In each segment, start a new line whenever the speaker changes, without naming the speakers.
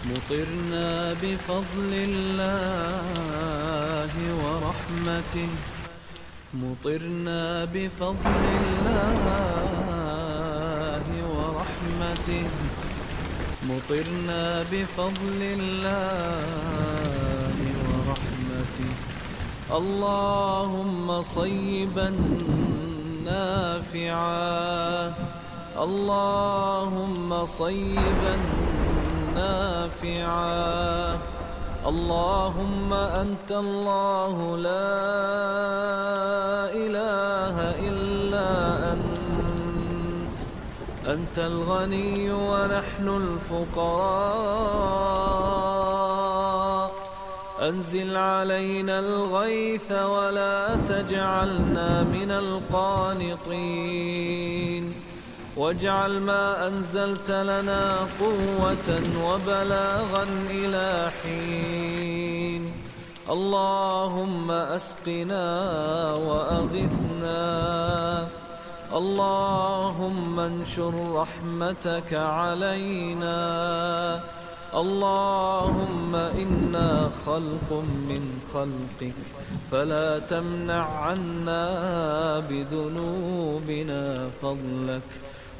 مطرنا بفضل الله ورحمته، مطرنا بفضل الله ورحمته، مطرنا بفضل الله ورحمته. اللهم صيبا نافعا، اللهم صيبا نافعا. اللهم أنت الله لا إله إلا أنت، أنت الغني ونحن الفقراء. أنزل علينا الغيث ولا تجعلنا من القانطين، واجعل ما أنزلت لنا قوة وبلاغا إلى حين. اللهم أسقنا وأغثنا، اللهم انشر رحمتك علينا. اللهم إنا خلق من خلقك فلا تمنع عنا بذنوبنا فضلك.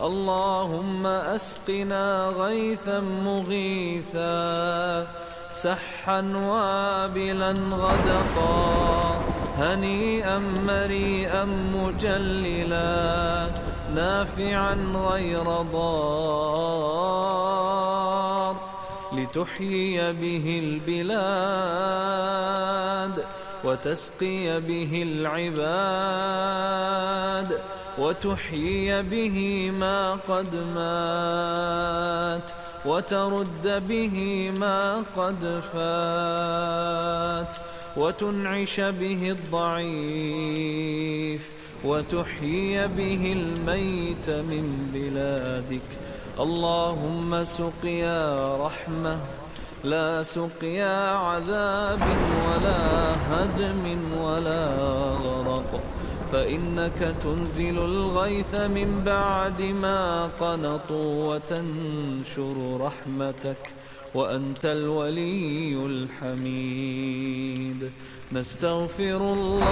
اللهم أسقنا غيثا مغيثا، سحا وابلا غدقا، هنيئا مريئا مجللا، نافعا غير ضار، لتحيي به البلاد وتسقي به العباد، وتحيي به ما قد مات، وترد به ما قد فات، وتنعش به الضعيف، وتحيي به الميت من بلادك. اللهم سقيا رحمة لا سقيا عذاب ولا هدم ولا غرق، فإنك تنزل الغيث من بعد ما قنطوا وتنشر رحمتك، وأنت الولي الحميد. نستغفر الله،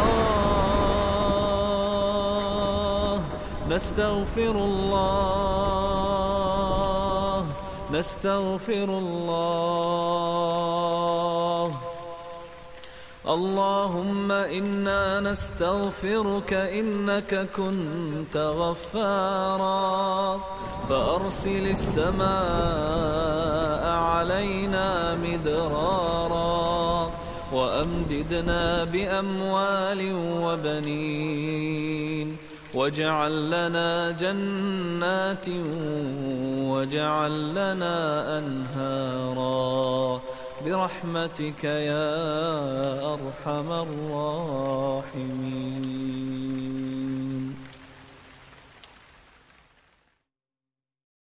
نستغفر الله، نستغفر الله. اللهم إنا نستغفرك إنك كنت غفارا، فأرسل السماء علينا مدرارا، وأمددنا بأموال وبنين، واجعل لنا جنات واجعل لنا أنهارا، برحمتك يا أرحم الراحمين.